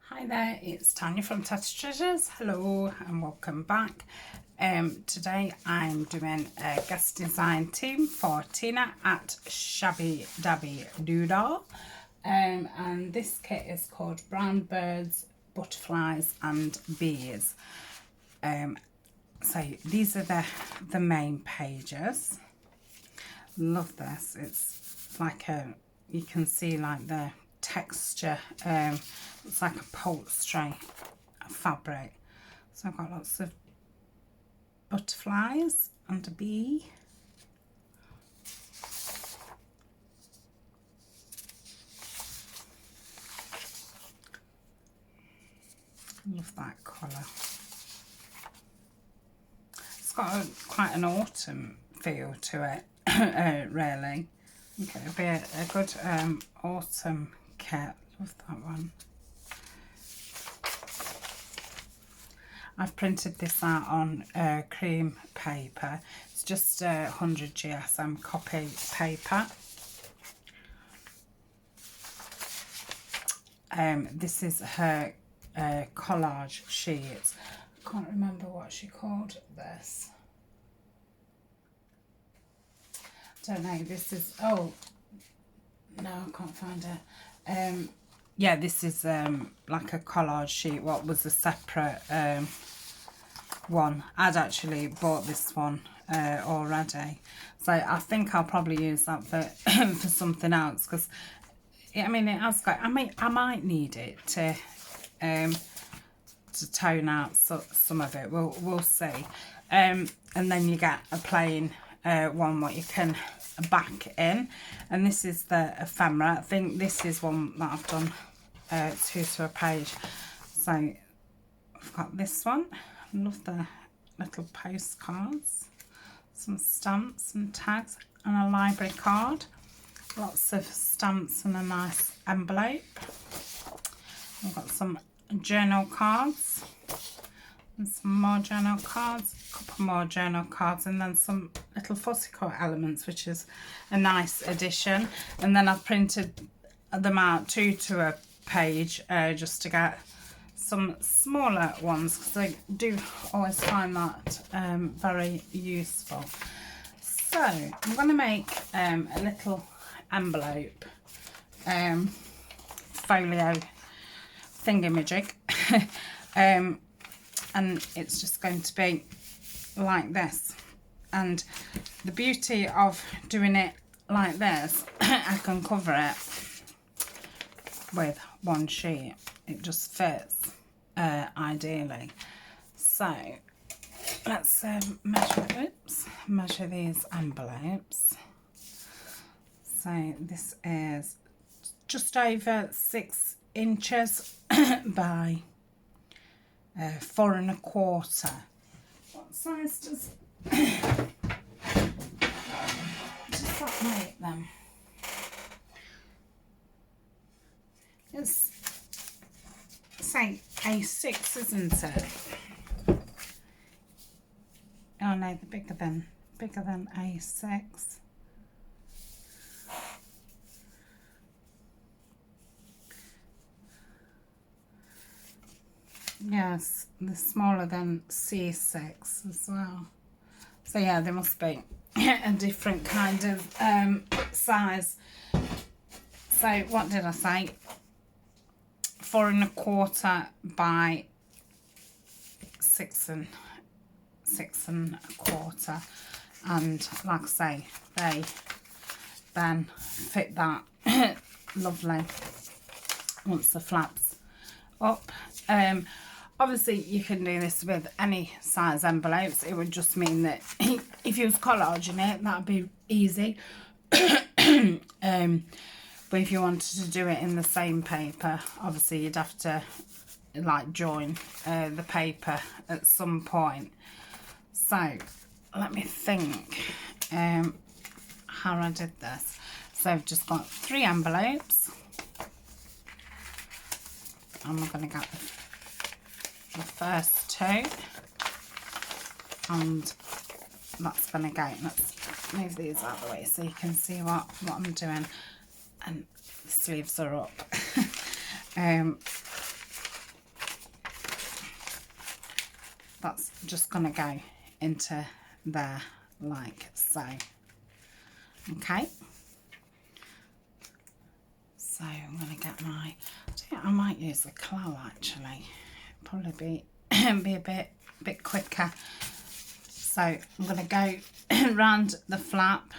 Hi there, it's Tania from Tatty Treasures. Hello and welcome back. Today I'm doing a guest design team for Tina at Shabby Dabby Doodle. And this kit is called Brown Birds, Butterflies and Bees. So these are the main pages. Love this. It's like you can see like the texture. It's like upholstery fabric. So I've got lots of butterflies and a bee. Love that colour. It's got quite an autumn feel to it, really. Okay, it'll be a good autumn kit. Love that one. I've printed this out on cream paper. It's just 100 GSM copy paper. This is her collage sheet. I can't remember what she called this. Don't know. This is, oh no, I can't find it. Yeah, this is like a collage sheet. What was a separate one. I'd actually bought this one already, so I think I'll probably use that for for something else, because I mean it has got, I might need it to tone out some of it. We'll see. And then you get a plain one what you can back in, and this is the ephemera. I think this is one that I've done 2 to a page. So I've got this one. I love the little postcards, some stamps and tags, and a library card. Lots of stamps and a nice envelope. I've got some journal cards and some more journal cards, a couple more journal cards, and then some little fussy cut elements, which is a nice addition. And then I've printed them out 2 to a page just to get some smaller ones, because I do always find that very useful. So I'm going to make a little envelope folio thingamajig. And it's just going to be like this. And the beauty of doing it like this, I can cover it with one sheet. It just fits ideally. So let's measure these envelopes. So this is just over 6 inches by 4 1/4. What size does that make them? It's say A6, isn't it? Oh no, they're bigger than A6. Yes, they're smaller than C6 as well. So yeah, they must be a different kind of size. So what did I say? 4 1/4 by 6 1/4, and like I say, they then fit that lovely once the flap's up. Obviously you can do this with any size envelopes. It would just mean that if you was collaging it, that'd be easy. But if you wanted to do it in the same paper, obviously you'd have to like join the paper at some point. So let me think how I did this. So I've just got 3 envelopes. I'm going to get the first 2, and that's going to go. Let's move these out of the way so you can see what I'm doing. And the sleeves are up. that's just going to go into there like so. Okay, so I'm going to get my, I might use the claw actually, probably be a bit quicker. So I'm going to go round the flap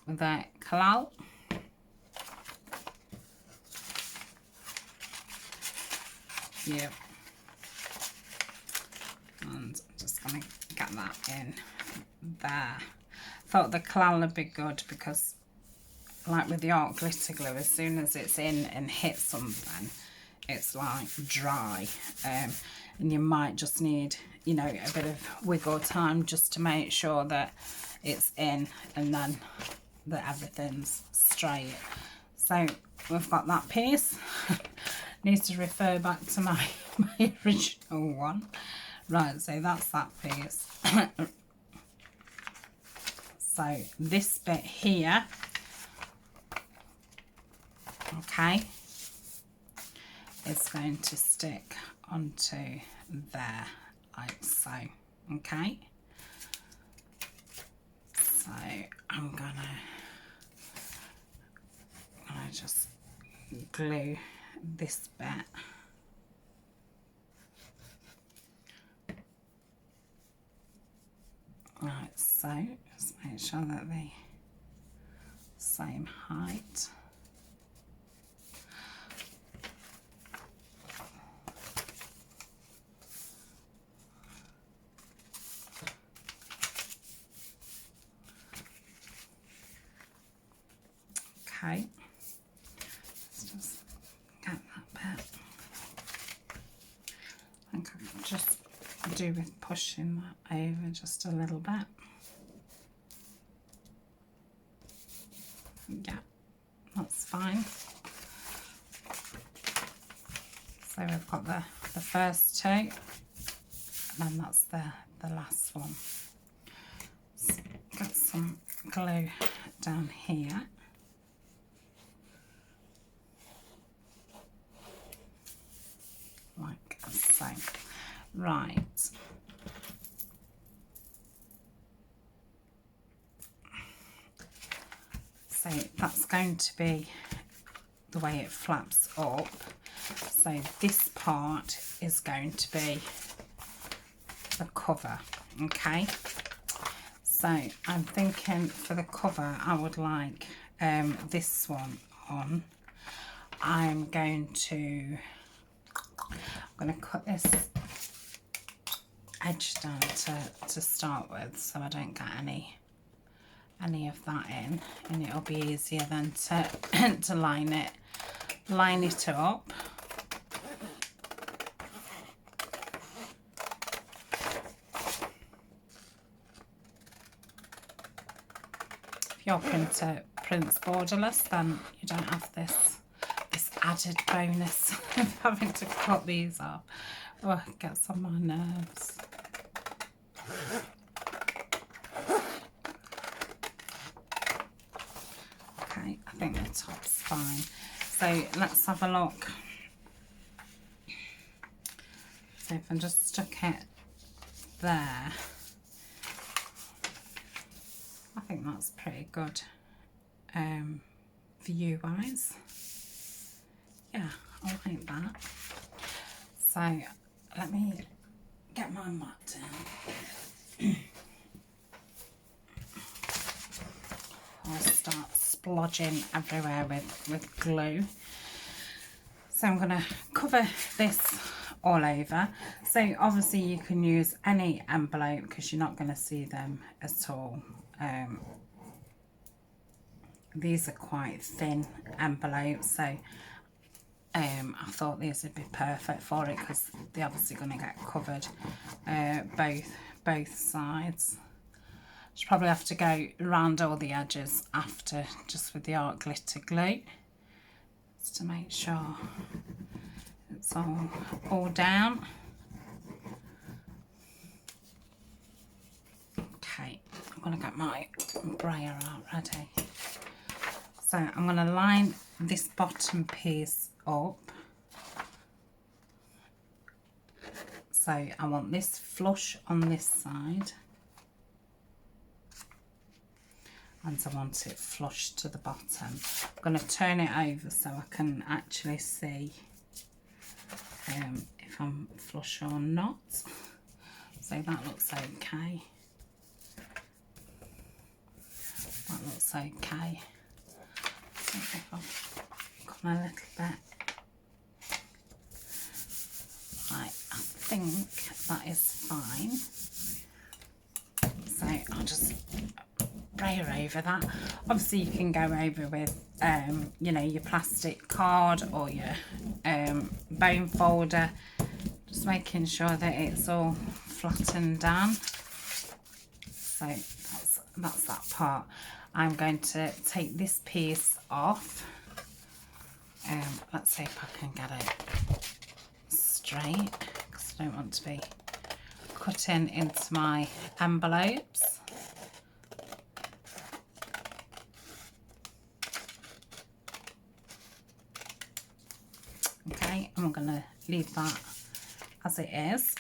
with the claw. Yep. And I'm just going to get that in there. Thought the claw would be good because, like with the art glitter glue, as soon as it's in and hits something, it's like dry, and you might just need, you know, a bit of wiggle time just to make sure that it's in and then that everything's straight. So we've got that piece. Need to refer back to my original one. Right, so that's that piece. So this bit here, okay, is going to stick onto there like so. Okay, so I'm gonna just glue this bit. Right, so just make sure that they're same height. Okay, let's just get that bit. I think I can just do with pushing that over just a little bit. Yeah, that's fine. So we've got the first two, and then that's the last one. So get some glue down here. Like so. Right. So that's going to be the way it flaps up. So this part is going to be the cover, okay? So I'm thinking for the cover I would like this one on. I'm going to cut this edge down to start with, so I don't get any of that in, and it'll be easier then to line it up. If you're Prince Borderless, then you don't have this added bonus of having to cut these off. Oh, it gets on my nerves. Okay, I think the top's fine. So let's have a look. So if I just stuck it there, I think that's pretty good view wise. Yeah, I like that. So let me get my mat down. I'll start splodging everywhere with glue. So I'm going to cover this all over. So obviously you can use any envelope because you're not going to see them at all. These are quite thin envelopes, so I thought these would be perfect for it because they're obviously going to get covered both sides. Should probably have to go around all the edges after, just with the art glitter glue, just to make sure it's all down. Okay, I'm going to get my brayer out ready. So I'm going to line this bottom piece up So I want this flush on this side, and I want it flush to the bottom. I'm going to turn it over so I can actually see if I'm flush or not. So that looks okay. That looks okay. So if I come a little bit, right, I think that is fine. So I'll just brayer over that. Obviously you can go over with you know, your plastic card or your bone folder, just making sure that it's all flattened down. So that's that part. I'm going to take this piece off. Let's see if I can get it straight, because I don't want to be cutting into my envelopes. Okay, and I'm going to leave that as it is.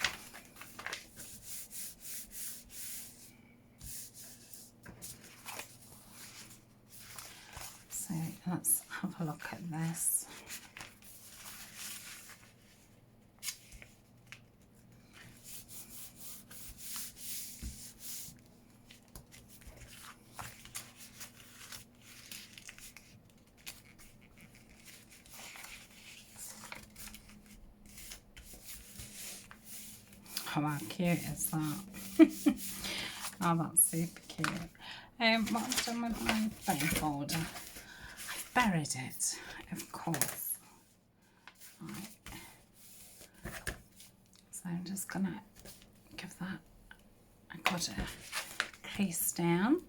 So let's have a look at this. Oh, how cute is that? Oh, that's super cute. What I've done with my bone folder, I've buried it, of course. Right. So I'm just gonna give that a good crease down.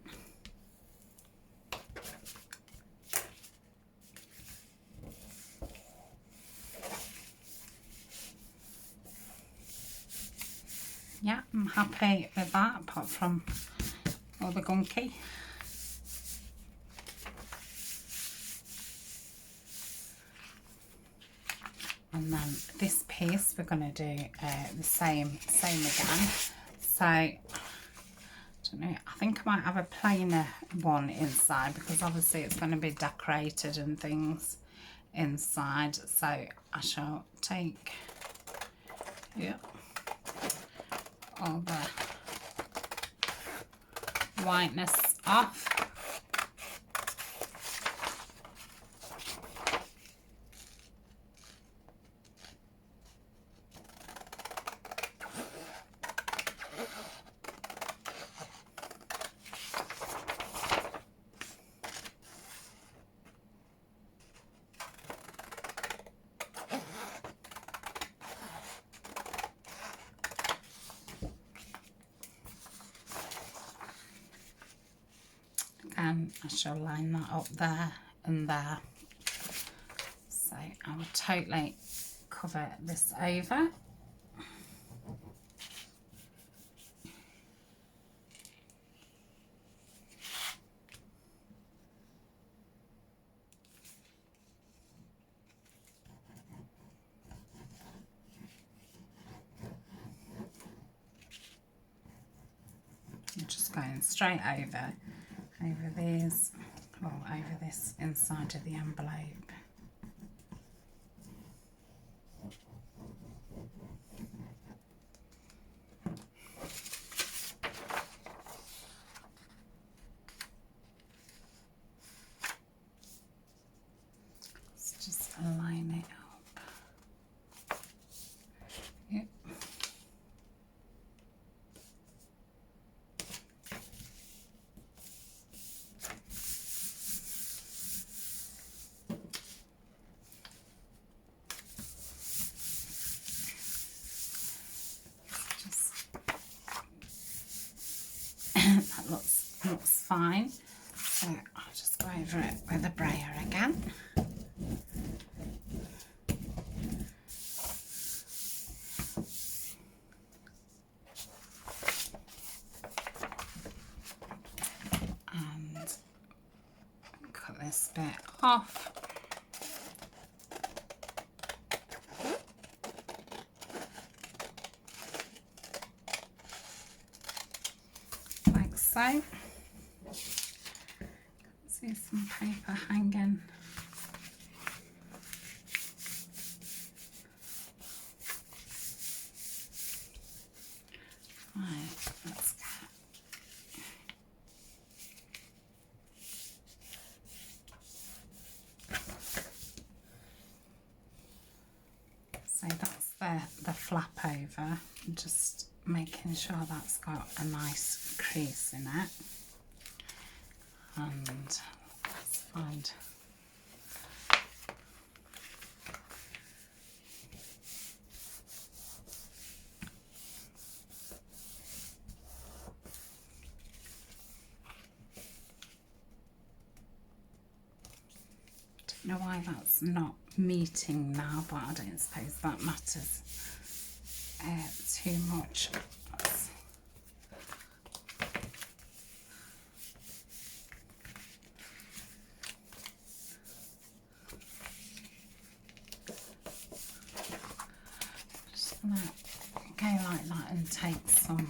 Yeah, I'm happy with that, apart from all the gunky. And then this piece we're going to do the same again. So I don't know, I think I might have a plainer one inside, because obviously it's going to be decorated and things inside. So I shall take all the whiteness off. And I shall line that up there and there. So I will totally cover this over. I'm just going straight over these, or over this inside of the envelope. Let's just align it up. Yep. That looks fine. So I'll just go over it with a brayer again. And cut this bit off. so. See some paper hanging. Right, let's go. So that's the flap over. Just making sure that's got a nice crease in it. And let's find don't know why that's not meeting now, but I don't suppose that matters too much. Just gonna go like that and take some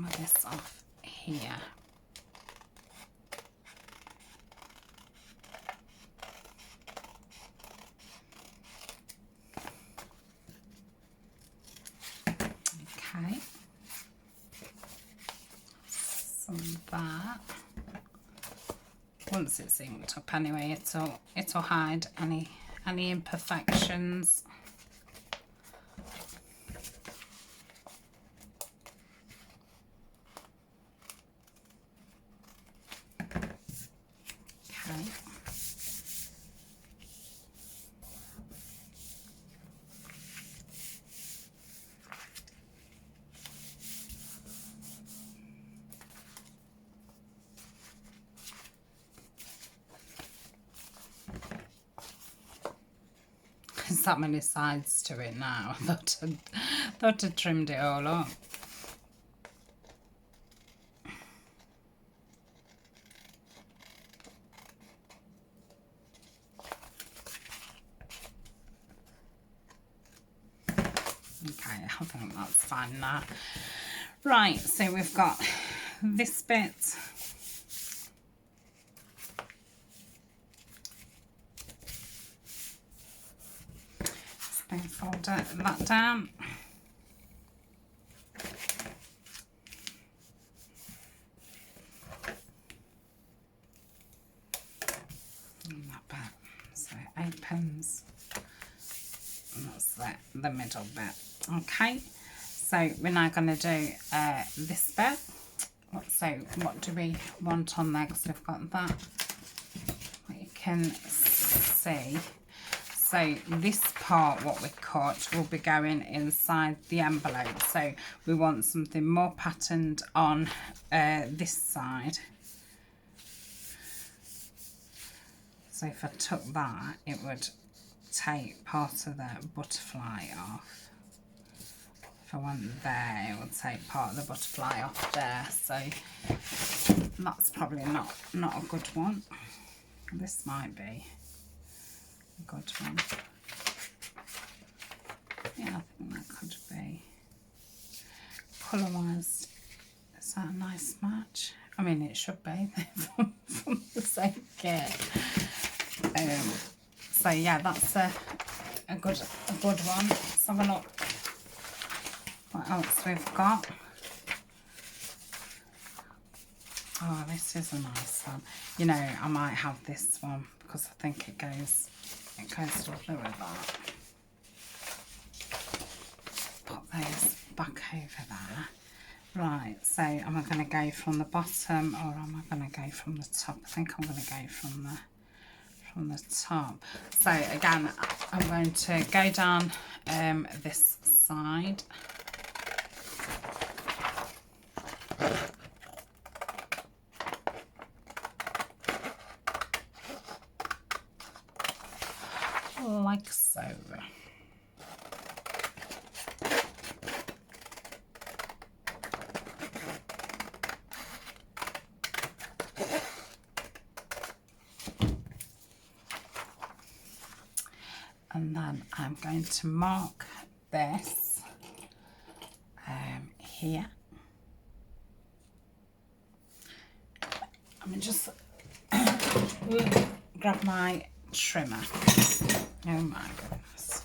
of this off here. Okay, some of that. Once it's inked up anyway, it'll hide any imperfections. Okay. There's that many sides to it now. I thought I'd trimmed it all up. Okay, I think that's fine now. Right, so we've got this bit. Then fold that down. And that bit, so it opens. And that's the middle bit. Okay, so we're now going to do this bit. So what do we want on there? Because we've got that. What you can see. So this part, what we cut, will be going inside the envelope. So we want something more patterned on this side. So if I took that, it would take part of the butterfly off. If I went there, it would take part of the butterfly off there. So that's probably not a good one. This might be a good one. Yeah, I think that could be. Colour wise, is that a nice match? I mean, it should be from the same kit. So yeah, that's a good one. Let's have a look what else we've got. Oh, this is a nice one. You know, I might have this one because I think it goes lovely with that. Put those back over there. Right, so am I going to go from the bottom or am I going to go from the top? I think I'm going to go from the top. So again, I'm going to go down this side. Like so. And then I'm going to mark this here. Let me just grab my trimmer. Oh my goodness.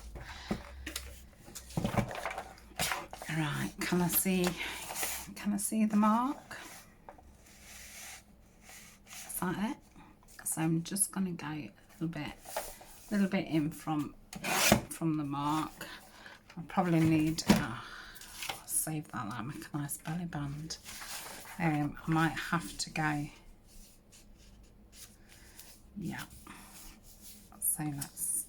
Right, can I see the mark? Is that it? So I'm just going to go a little bit in from the mark. I probably need, I'll save that, that'll make a nice belly band. I might have to go, yeah. So let's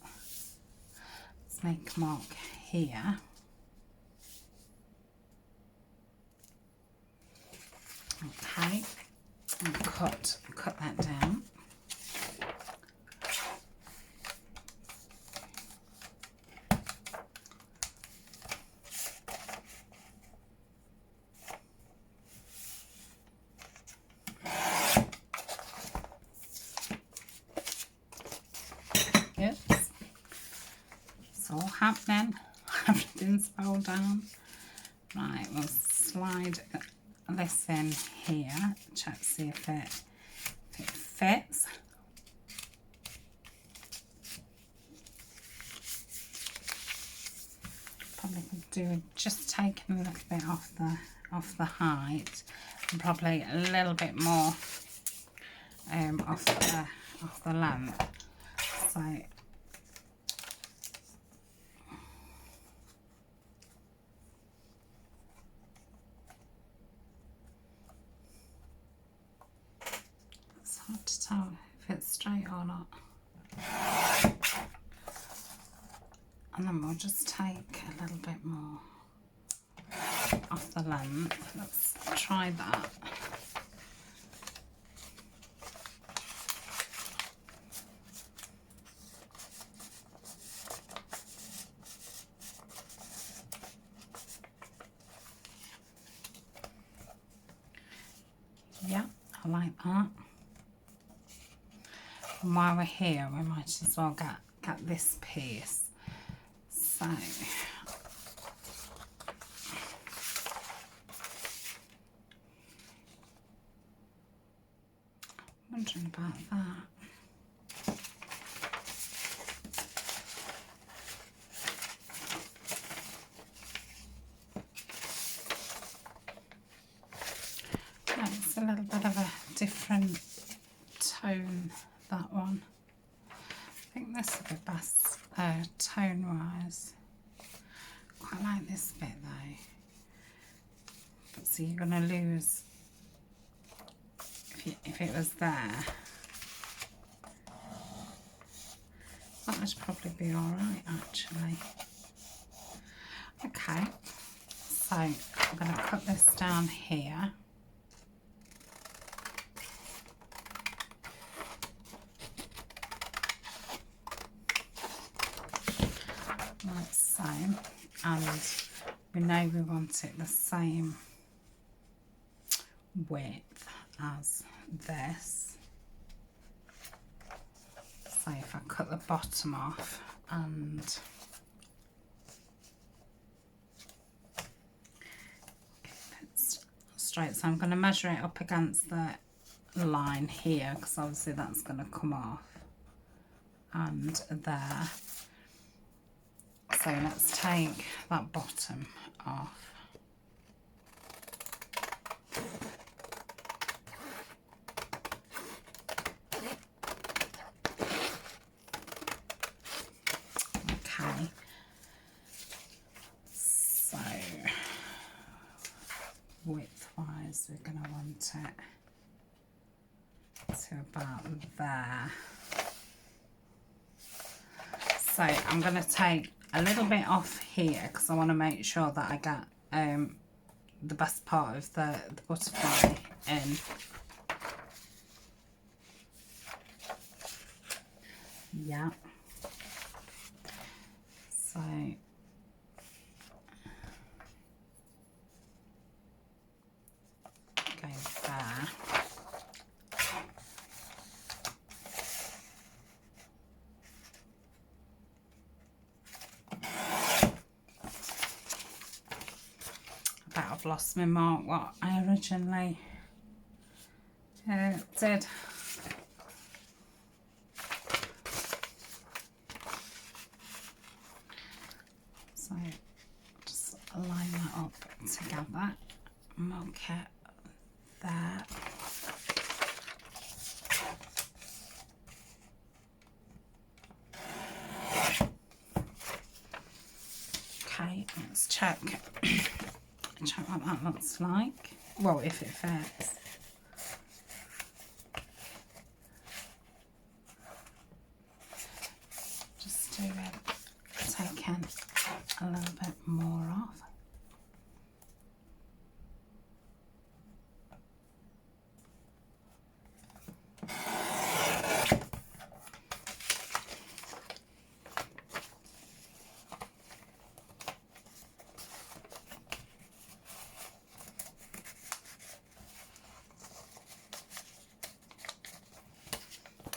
make a mark here. Okay, and cut that down. Yes, it's all happening. Everything's all down. Right, we'll slide this in here, check to see if it fits. Probably could do just taking a little bit off the height, and probably a little bit more off the length. So hard to tell if it's straight or not. And then we'll just take a little bit more off the length. Let's try that. Yeah, I like that. And while we're here, we might as well get this piece. So wondering about that. No, it's a little bit of a different tone, that one. I think this will be best tone wise. Quite like this bit though. But see, you're going to lose if it was there. That would probably be alright actually. Okay, so I'm going to cut this down here. Like so, and we know we want it the same width as this. So if I cut the bottom off and keep it straight, so I'm going to measure it up against the line here because obviously that's going to come off, and there. So let's take that bottom off. Okay. So width-wise, we're going to want it to about there. So I'm going to take a little bit off here because I want to make sure that I get the best part of the butterfly in. Yeah. So go there. I've lost my mark what I originally did. So just line that up together. Mark it there. Okay, let's check what that looks like. Well, if it fits. Just do it, taking a little bit more off.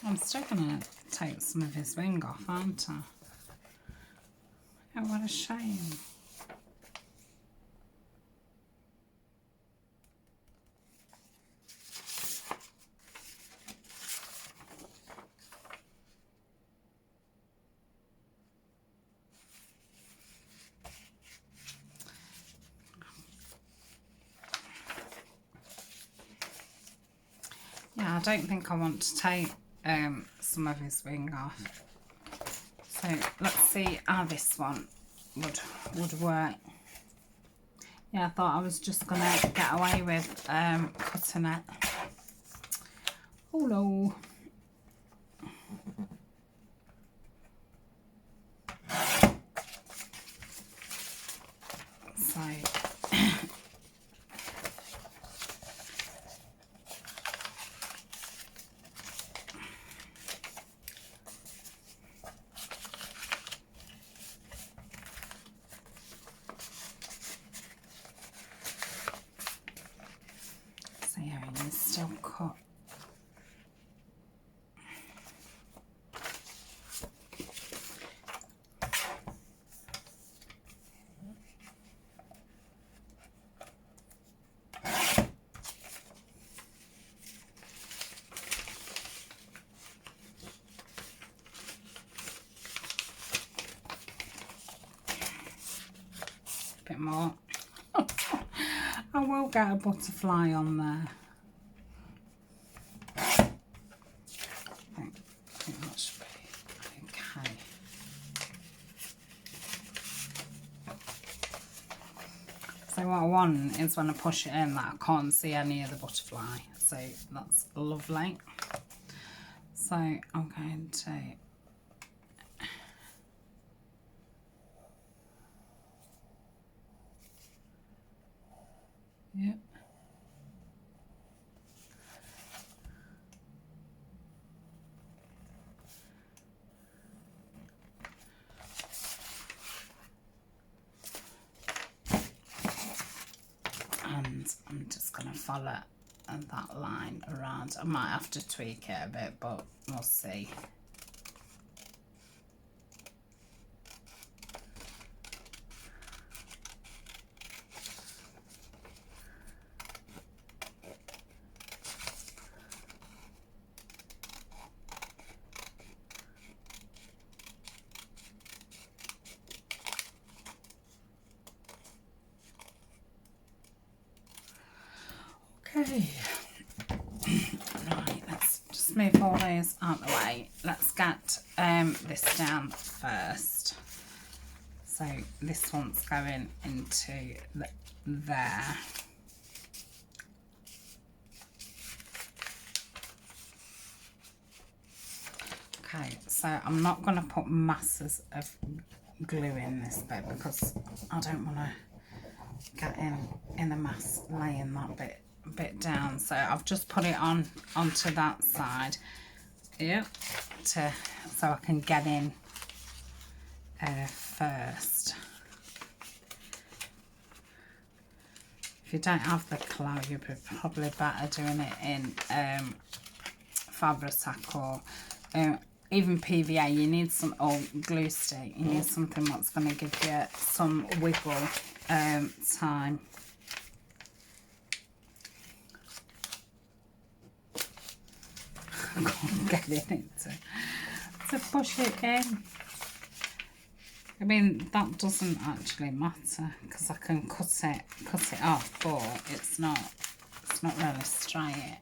I'm still going to take some of his wing off, aren't I? Oh, what a shame. Yeah, I don't think I want to take some of his wing off. So let's see how this one would work. Yeah, I thought I was just gonna get away with cutting it. Oh no. So yeah, you still cut. Bit more. I will get a butterfly on there. I think that should be okay. So what I want is when I push it in that I can't see any of the butterfly. So that's lovely. So I'm going to yep. And I'm just going to follow that line around. I might have to tweak it a bit, but we'll see. Okay, right, let's just move all those out of the way. Let's get this down first. So this one's going into there. Okay, so I'm not going to put masses of glue in this bit because I don't want to get in the mass laying that bit down. So I've just put it onto that side, yep, so I can get in first. If you don't have the clay, you'd be probably better doing it in Fabri-Tac or even PVA. You need some glue stick. You need something that's going to give you some wiggle time. I can't get in it to push it in. I mean, that doesn't actually matter because I can cut it off, but it's not really straight.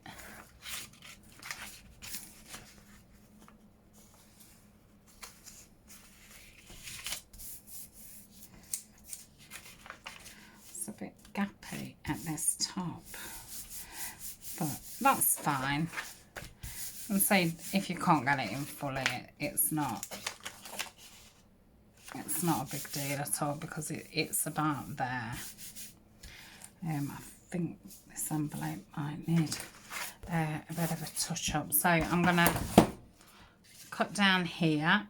It's a bit gappy at this top, but that's fine. And say if you can't get it in fully, it's not a big deal at all because it's about there. I think this envelope might need a bit of a touch up, so I'm gonna cut down here.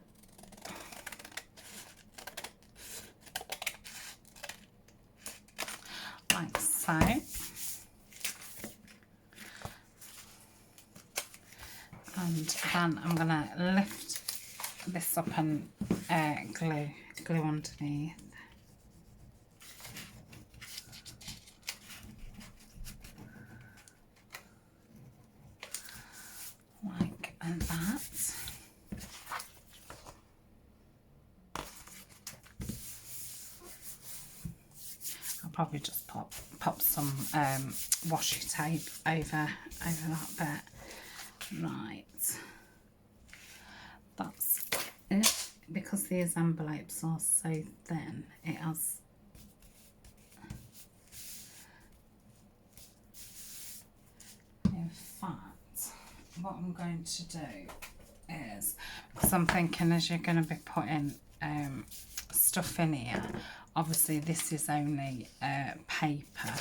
Like so. And then I'm going to lift this up and glue underneath. Like that. I'll probably just pop some washi tape over that bit. Right, that's it. Because these envelopes are so thin, it has in fact what I'm going to do is, because I'm thinking as you're going to be putting stuff in here, obviously this is only paper,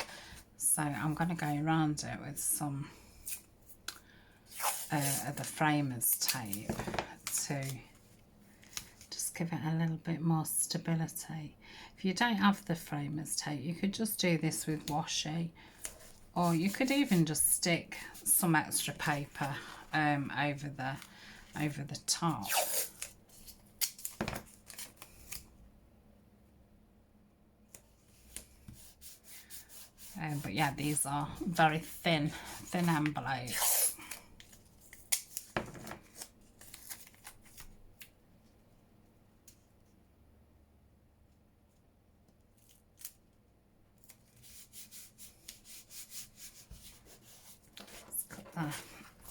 so I'm going to go around it with some of the framers tape to just give it a little bit more stability. If you don't have the framers tape, you could just do this with washi, or you could even just stick some extra paper over the top. But yeah, these are very thin envelopes.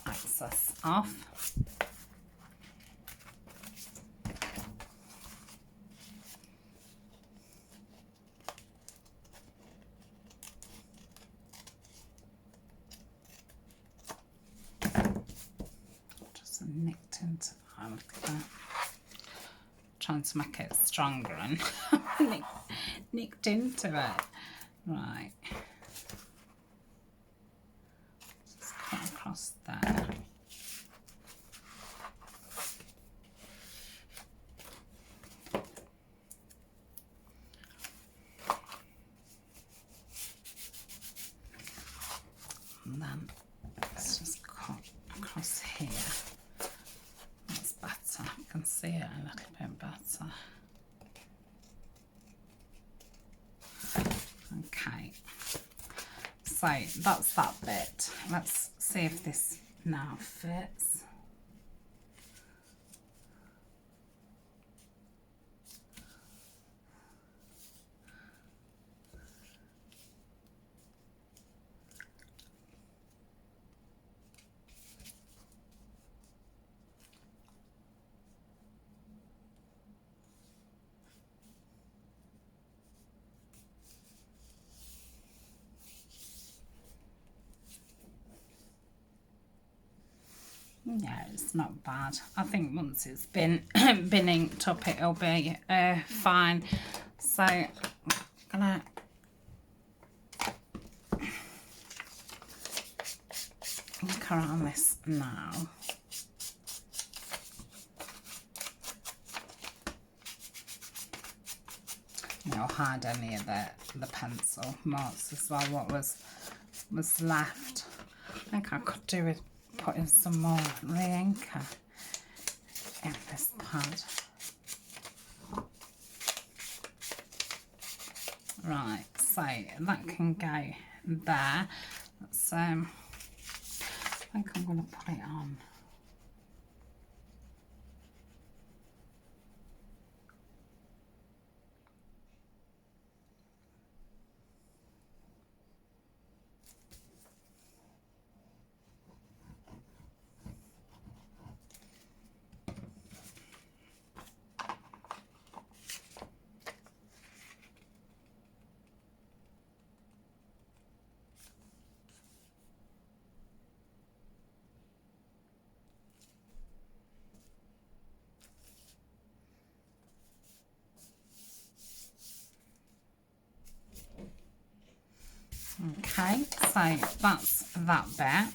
Excess off. Just nicked into that a little bit. Trying to make it stronger and nicked into it. Right. Just cut across there. And then let's just cut across here. That's better. You can see it a little bit better. Okay. So that's that bit. Let's see if this now fits. Yeah, it's not bad. I think once it's been inked up, it'll be fine. So I'm gonna look around this now. It'll hide any of the pencil marks as well. What was left. I think I could do with putting some more re-inker in this pad. Right, so that can go there. That's, I think I'm going to put it on Okay, so that's that bit.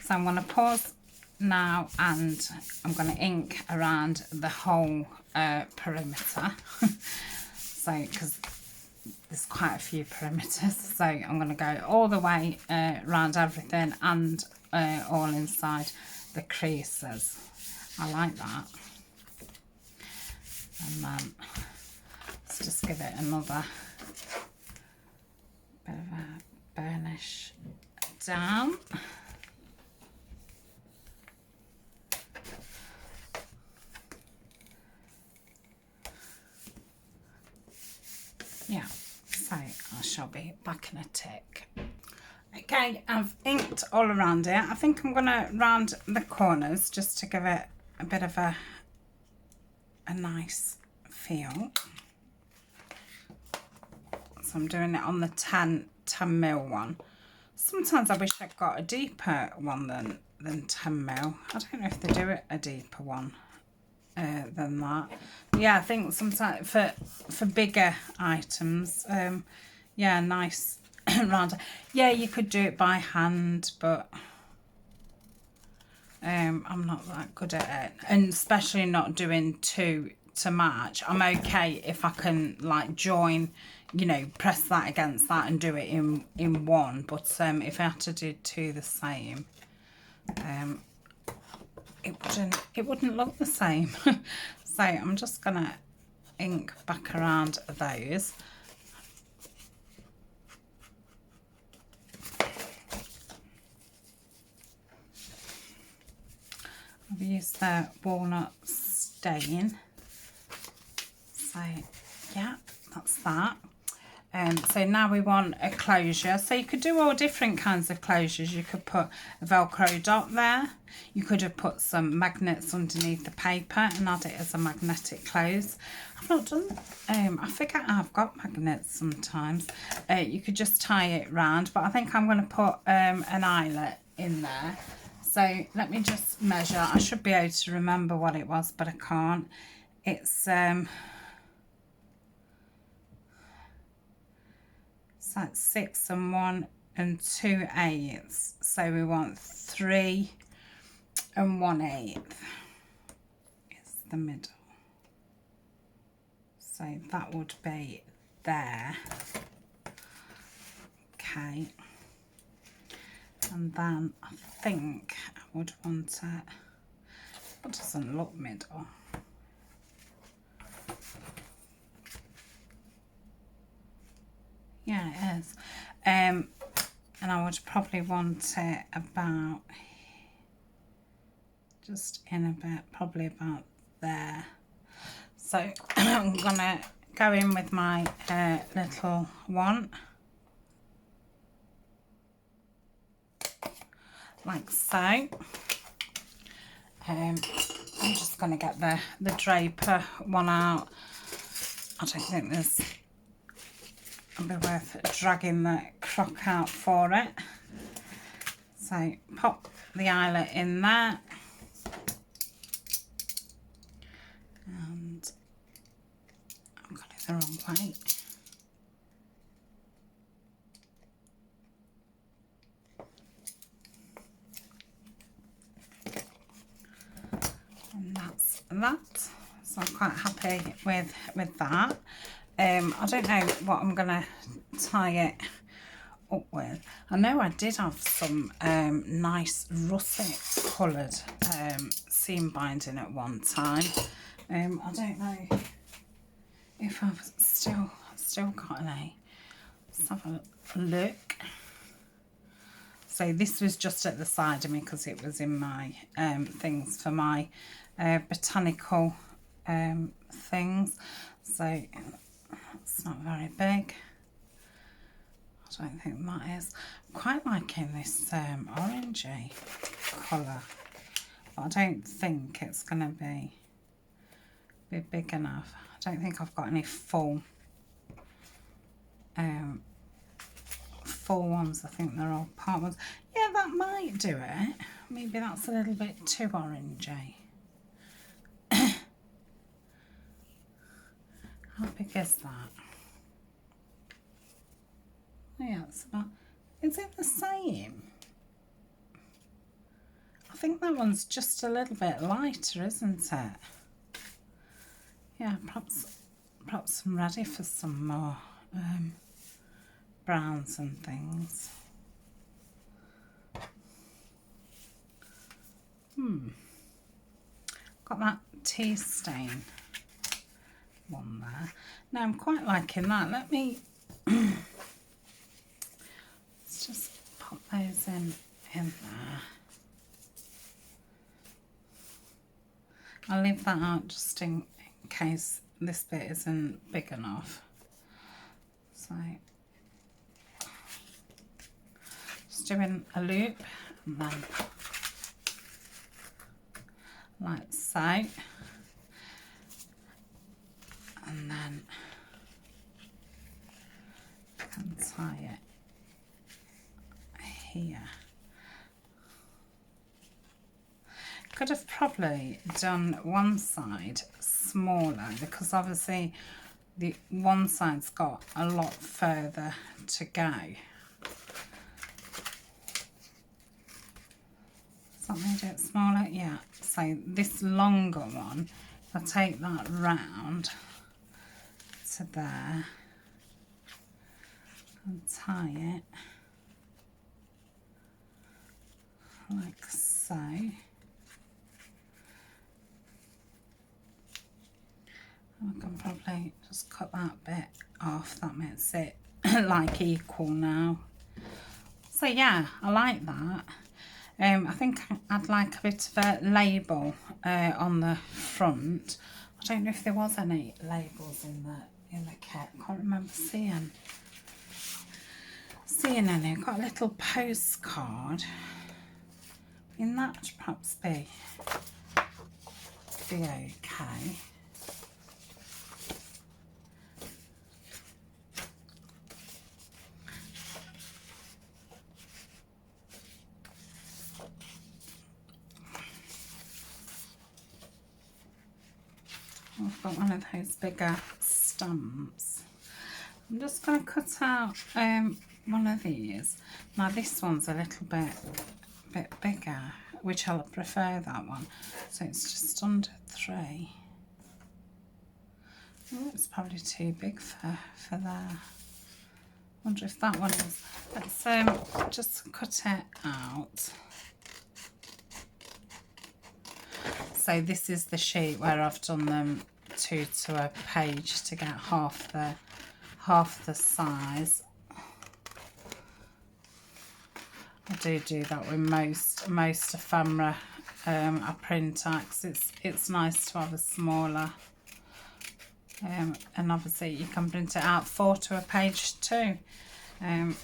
So I'm going to pause now and I'm going to ink around the whole perimeter. So, because there's quite a few perimeters, so I'm going to go all the way around everything and all inside the creases. I like that. And then let's just give it another bit of a burnish down. Yeah, so I shall be back in a tick. Okay, I've inked all around it. I think I'm going to round the corners just to give it a bit of a nice feel. So I'm doing it on the 10mm one. Sometimes I wish I'd got a deeper one than 10mm. I don't know if they do a deeper one than that. But yeah, I think sometimes for bigger items, yeah, nice round. Yeah, you could do it by hand, but I'm not that good at it, and especially not doing two to match. I'm okay if I can like join, you know, press that against that and do it in one, but if I had to do two the same, it wouldn't look the same. So I'm just gonna ink back around those. I've used the walnut stain. So yeah, that's that. So now we want a closure. So you could do all different kinds of closures. You could put a Velcro dot there. You could have put some magnets underneath the paper and add it as a magnetic close. I've not done, I forget I've got magnets sometimes. You could just tie it round, but I think I'm going to put an eyelet in there. So let me just measure. I should be able to remember what it was, but I can't. It's like 6 1 2/8. So we want 3 1/8 is the middle. So that would be there. Okay. And then I think I would want it. It doesn't look middle. Yeah, it is. And I would probably want it about, just in a bit, probably about there. So I'm gonna go in with my little one, like so. I'm just gonna get the draper one out. I don't think there's, it'll be worth dragging the crock out for it. So pop the eyelet in there, and I've got it the wrong way. And that's that. So I'm quite happy with that. I don't know what I'm gonna tie it up with. I know I did have some nice russet coloured seam binding at one time. I don't know if I've still got any. Let's have a look. So this was just at the side of me because it was in my things for my botanical things. So it's not very big. I don't think that is. I'm quite liking this orangey colour, but I don't think it's going to be big enough. I don't think I've got any full ones. I think they're all part ones. Yeah, that might do it. Maybe that's a little bit too orangey. How big is that? Yeah, Is it the same? I think that one's just a little bit lighter, isn't it? Yeah, perhaps I'm ready for some more browns and things. Got that tea stain one there. Now I'm quite liking that. Let me let's just pop those in there. I'll leave that out just in case this bit isn't big enough. So just doing a loop and then like so, and then I can tie it here. Could have probably done one side smaller because obviously the one side's got a lot further to go. Something a bit smaller, yeah. So this longer one, I'll take that round to there and tie it like so. I can probably just cut that bit off, that makes it like equal now. So yeah, I like that. I think I'd like a bit of a label on the front. I don't know if there was any labels in the kit. I can't remember seeing any. I've got a little postcard. I mean, that would perhaps be okay. I've got one of those bigger stamps. I'm just going to cut out one of these. Now this one's a little bit bigger, which I'll prefer that one. So it's just under 3. Oh, it's probably too big for there. Wonder if that one is. Let's just cut it out. So this is the sheet where I've done them 2 to a page to get half the size. I do that with most ephemera I print out, 'cause it's nice to have a smaller and obviously you can print it out 4 to a page too,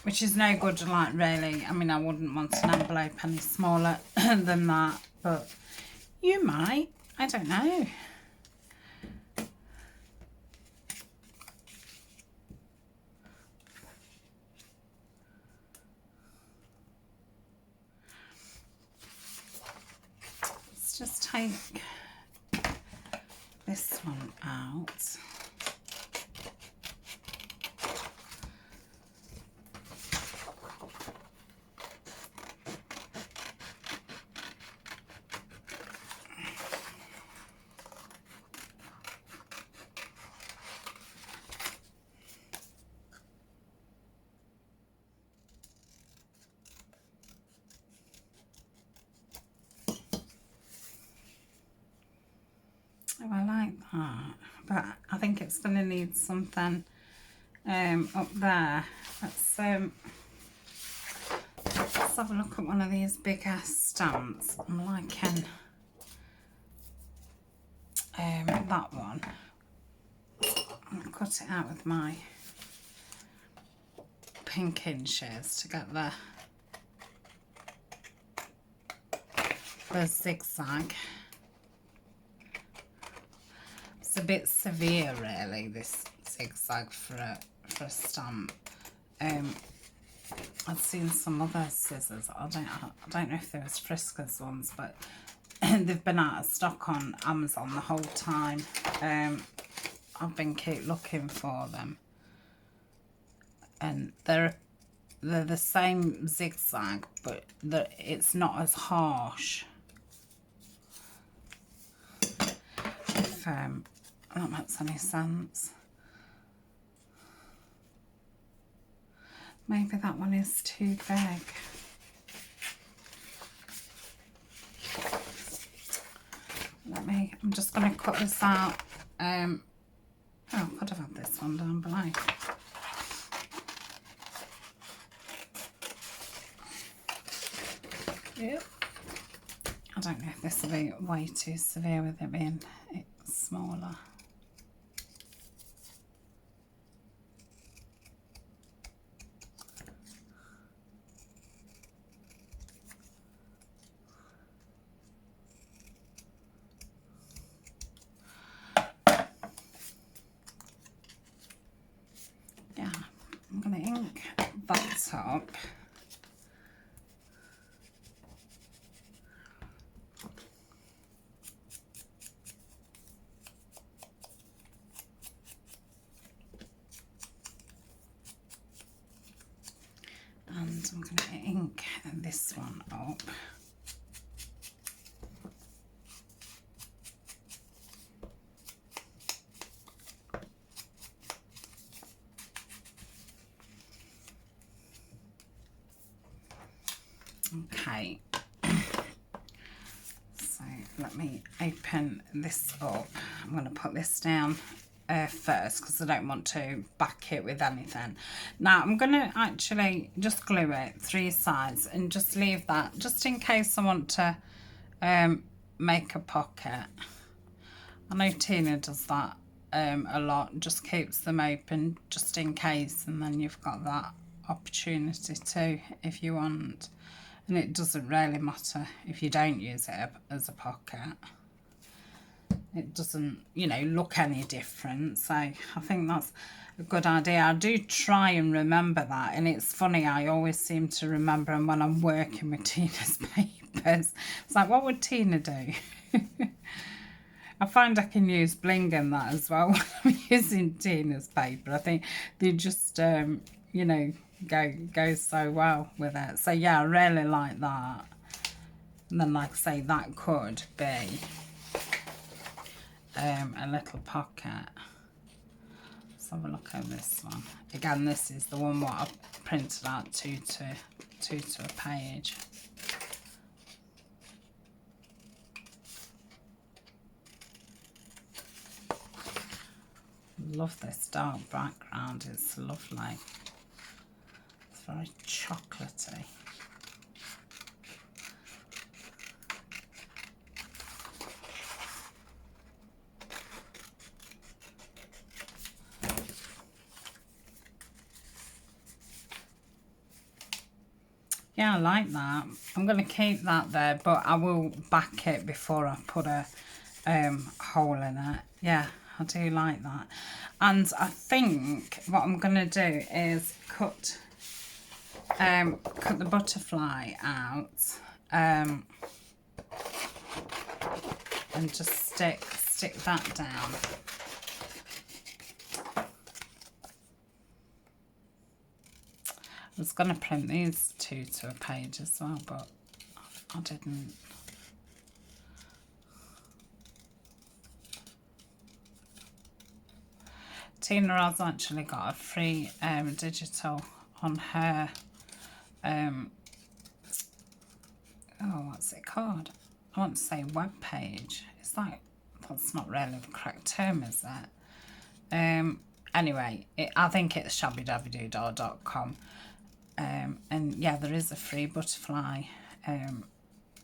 which is no good, like, really. I mean, I wouldn't want an envelope any smaller than that, but you might, I don't know. Let's just take this one out. Oh, I like that, but I think it's going to need something up there. Let's have a look at one of these bigger stamps. I'm liking that one. I'll cut it out with my pink inches to get the zigzag. It's a bit severe, really, this zigzag for a stamp. I've seen some other scissors. I don't know if there was Friska's ones, but they've been out of stock on Amazon the whole time. I've been keep looking for them, and they're they're the same zigzag, but it's not as harsh. If that makes any sense. Maybe that one is too big. I'm just going to cut this out. Oh, I could have had this one down below. Yep. I don't know if this will be way too severe with it being smaller. Yeah, I'm going to ink that up. And I'm going to ink this one up. Okay, so let me open this up. I'm going to put this down first because I don't want to back it with anything. Now I'm going to actually just glue it 3 sides and just leave that just in case I want to make a pocket. I know Tina does that a lot, just keeps them open just in case, and then you've got that opportunity too if you want. And it doesn't really matter if you don't use it as a pocket. It doesn't, you know, look any different. So I think that's a good idea. I do try and remember that. And it's funny, I always seem to remember them when I'm working with Tina's papers. It's like, what would Tina do? I find I can use bling in that as well when I'm using Tina's paper. I think they just, you know, go so well with it. So yeah, I really like that. And then like I say, that could be a little pocket. Let's have a look at this one. Again, this is the one what I printed out two to a page. Love this dark background, it's lovely. It's very chocolatey. Yeah, I like that. I'm going to keep that there, but I will back it before I put a hole in it. Yeah, I do like that. And I think what I'm going to do is cut the butterfly out and just stick that down. I was going to print these two to a page as well, but I didn't. Tina has actually got a free digital on her, oh, what's it called? I want to say web page. It's like, that's not really the correct term, is it? Anyway, I think it's shabbydabbydoodle.com. And yeah, there is a free butterfly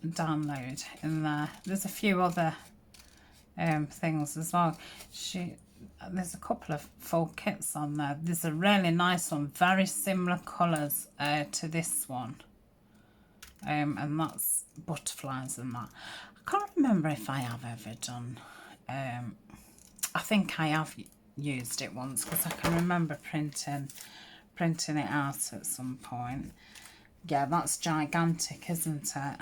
download in there. There's a few other things as well. There's a couple of full kits on there. There's a really nice one, very similar colours to this one, and that's butterflies and that. I can't remember if I have ever done. I think I have used it once because I can remember printing it out at some point. Yeah, that's gigantic, isn't it?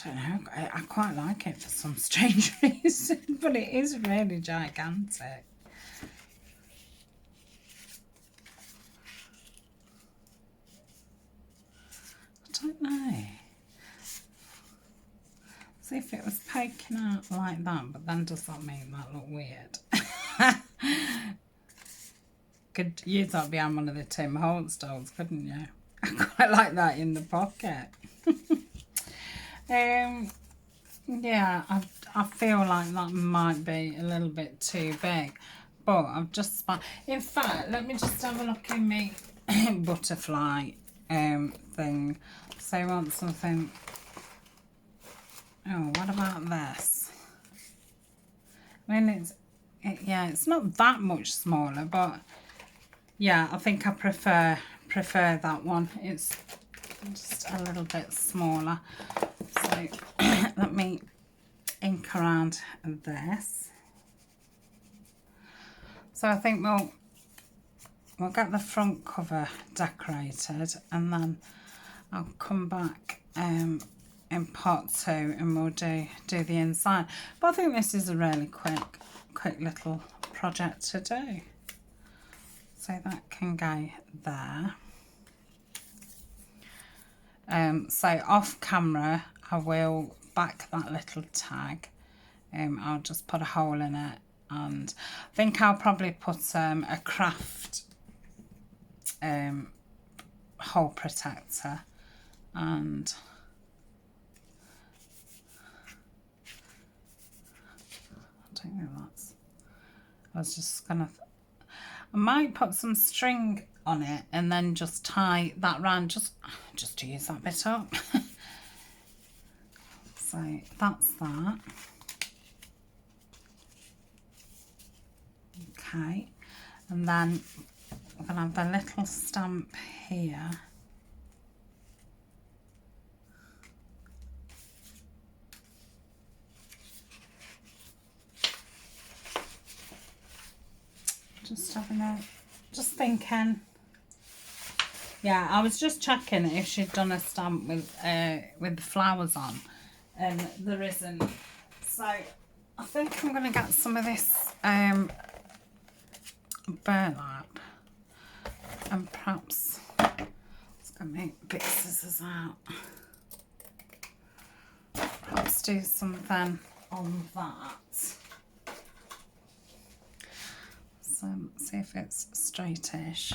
don't know, I quite like it for some strange reason, but it is really gigantic. I don't know. See if it was poking out like that, but then does that make that look weird? Could use that behind one of the Tim Holtz dolls, couldn't you? I quite like that in the pocket. Yeah, I feel like that might be a little bit too big, but I've just in fact, let me just have a look in my butterfly thing. So I want something. Oh, what about this? I mean, yeah, it's not that much smaller, but yeah, I think I prefer that one. It's just a little bit smaller. So let me ink around this. So I think we'll get the front cover decorated, and then I'll come back in part 2 and we'll do the inside. But I think this is a really quick little project to do. So that can go there. So off camera I will back that little tag. I'll just put a hole in it, and I think I'll probably put a craft hole protector, and I don't know, I was just gonna I might put some string on it and then just tie that round, just to use that bit up. So that's that. Okay, and then we're gonna have the little stamp here. Just thinking. Yeah, I was just checking if she'd done a stamp with the flowers on, and there isn't. So I think I'm gonna get some of this burlap, and perhaps let's get my big scissors out. Perhaps do something on that. So see if it's straightish.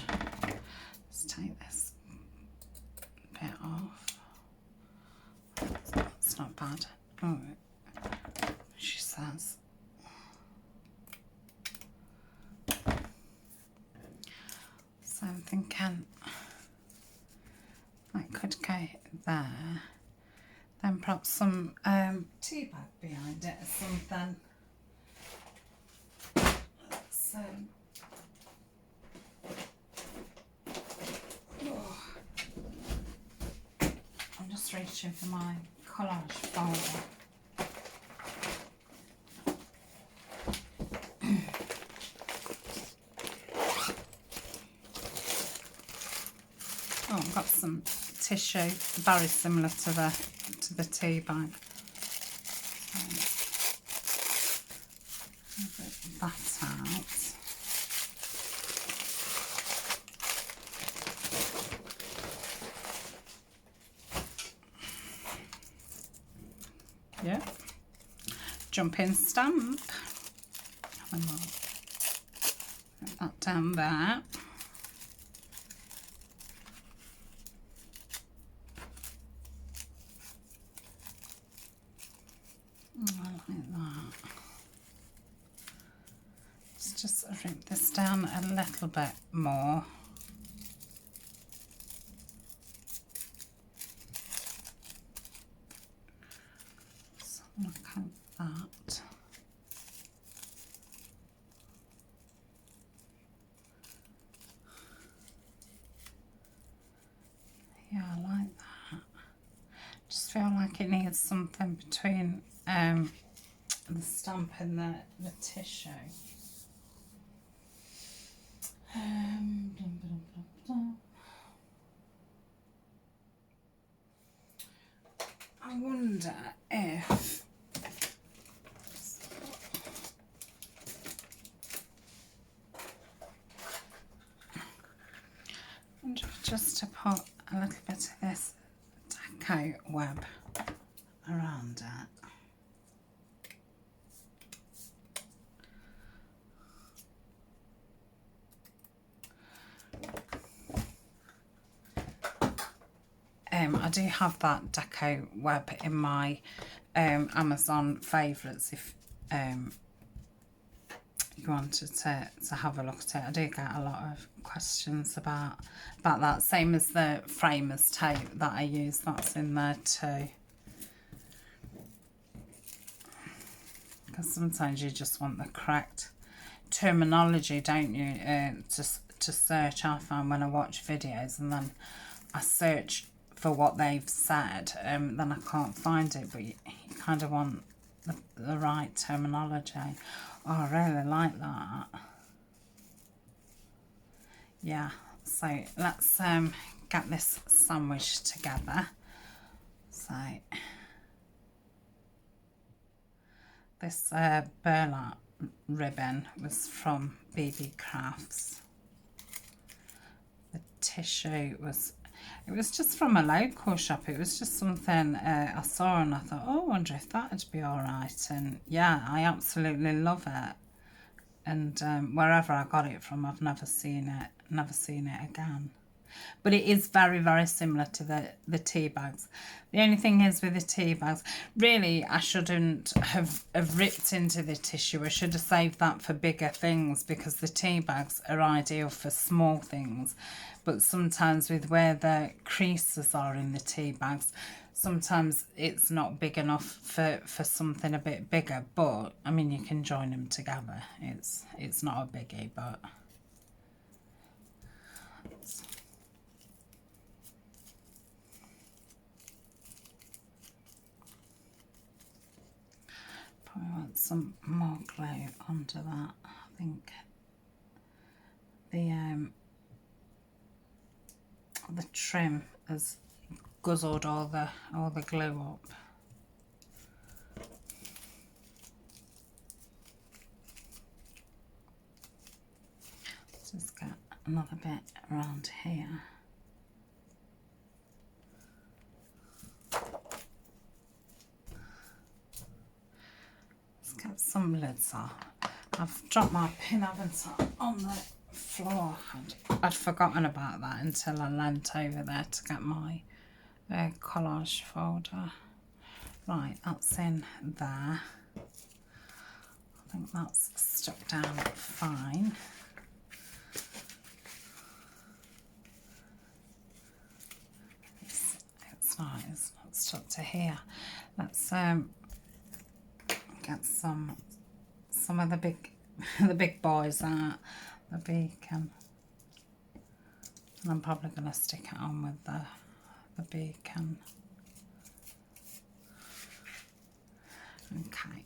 Let's take this bit off. It's not bad. Oh, she says. So I'm thinking that could go there. Then perhaps some tea bag behind it or something. So I'm just reaching for my collage folder. Oh, I've got some tissue, very similar to the tea bag. So, that out. Yeah, jump in stamp, and we'll put that down there. Like that. Let's just rip this down a little bit more. Look at that. Yeah, I like that. Just feel like it needs something between the stamp and the tissue. I wonder if just to put a little bit of this deco web around it. I do have that deco web in my Amazon favourites if you wanted to have a look at it. I do get a lot of questions about that, same as the framers tape that I use, that's in there too. Because sometimes you just want the correct terminology, don't you, to search. I find when I watch videos and then I search for what they've said, then I can't find it, but you kind of want the right terminology. Oh, I really like that. Yeah, so let's get this sandwich together. So this burlap ribbon was from BB Crafts. The tissue was, it was just from a local shop. It was just something I saw and I thought, oh, I wonder if that would be all right. And yeah, I absolutely love it. And wherever I got it from, I've never seen it again. But it is very, very similar to the tea bags. The only thing is with the tea bags, really, I shouldn't have ripped into the tissue. I should have saved that for bigger things, because the tea bags are ideal for small things. But sometimes with where the creases are in the tea bags, sometimes it's not big enough for something a bit bigger. But, I mean, you can join them together. It's not a biggie, but... Probably want some more glue onto that. I think the trim has guzzled all the glue up. Let's just get another bit around here. Get some lids off. I've dropped my pin, haven't I, on the floor. I'd forgotten about that until I leant over there to get my collage folder. Right, that's in there. I think that's stuck down fine. It's not stuck to here. Let's get some of the big boys out the beacon, and I'm probably going to stick it on with the beacon. Okay.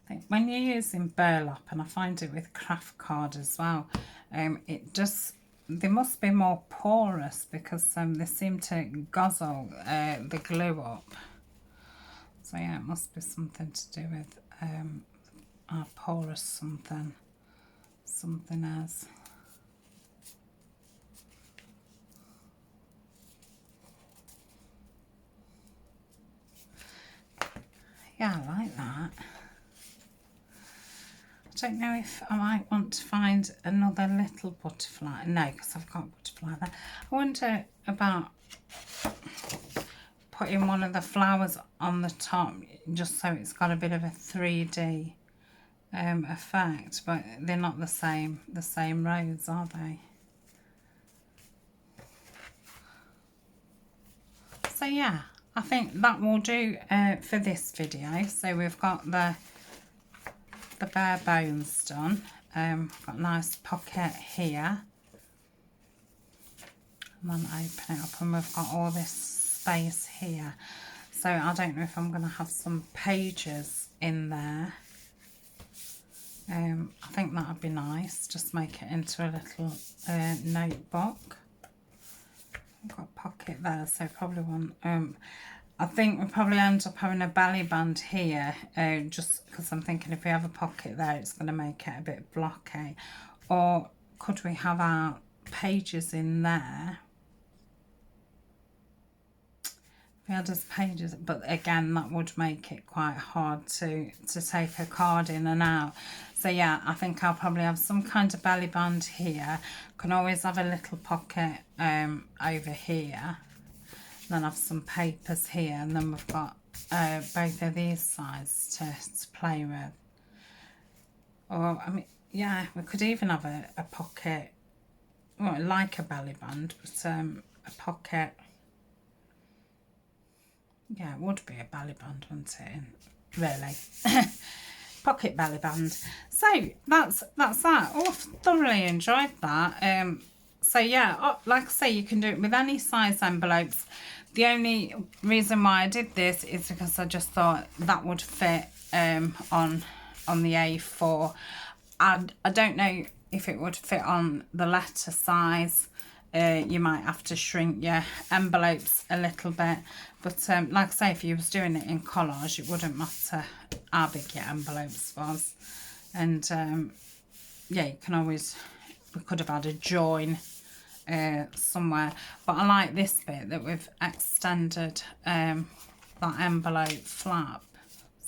I think when you're using burlap, and I find it with craft card as well, it just, they must be more porous, because they seem to guzzle the glue up. So yeah, it must be something to do with porous something else. Yeah, I like that. I don't know if I might want to find another little butterfly. No, because I've got a butterfly there. I wonder about putting one of the flowers on the top, just so it's got a bit of a 3D effect, but they're not the same rows, are they? So yeah, I think that will do for this video. So we've got the bare bones done. Got a nice pocket here, and then open it up, and we've got all this space here. So I don't know if I'm going to have some pages in there, I think that would be nice. Just make it into a little notebook. I've got a pocket there, so probably want. I think we'll probably end up having a belly band here, just because I'm thinking if we have a pocket there, it's going to make it a bit blocky. Or could we have our pages in there? If we had as pages, but again, that would make it quite hard to take a card in and out. So yeah, I think I'll probably have some kind of belly band here. Can always have a little pocket over here. Then have some papers here, and then we've got both of these sides to play with. Or, I mean, yeah, we could even have a pocket, well, like a belly band, but a pocket. Yeah, it would be a belly band, wouldn't it? Really. Pocket belly band. So that's that. Oh, I've thoroughly enjoyed that. So yeah, like I say, you can do it with any size envelopes. The only reason why I did this is because I just thought that would fit on the A4. I don't know if it would fit on the letter size. You might have to shrink your envelopes a little bit, but like I say, if you was doing it in collage, it wouldn't matter how big your envelopes was. And yeah, you can always, we could have had a join somewhere, but I like this bit that we've extended that envelope flap.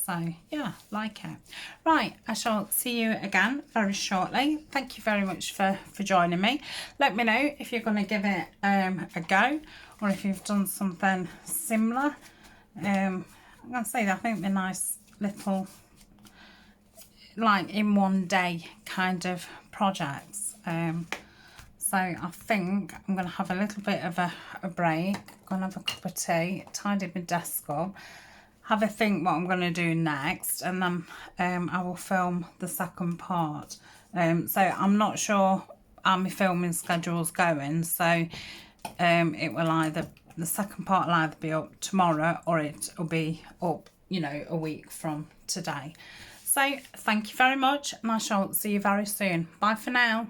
So yeah, like it. Right, I shall see you again very shortly. Thank you very much for joining me. Let me know if you're going to give it a go, or if you've done something similar. I'm going to say that I think they're nice little, like in one day kind of projects. So I think I'm going to have a little bit of a break. I'm going to have a cup of tea, tidy my desk up, have a think what I'm going to do next, and then I will film the second part. So I'm not sure how my filming schedule's going, so it will either, the second part will either be up tomorrow, or it will be up, you know, a week from today. So thank you very much, and I shall see you very soon. Bye for now.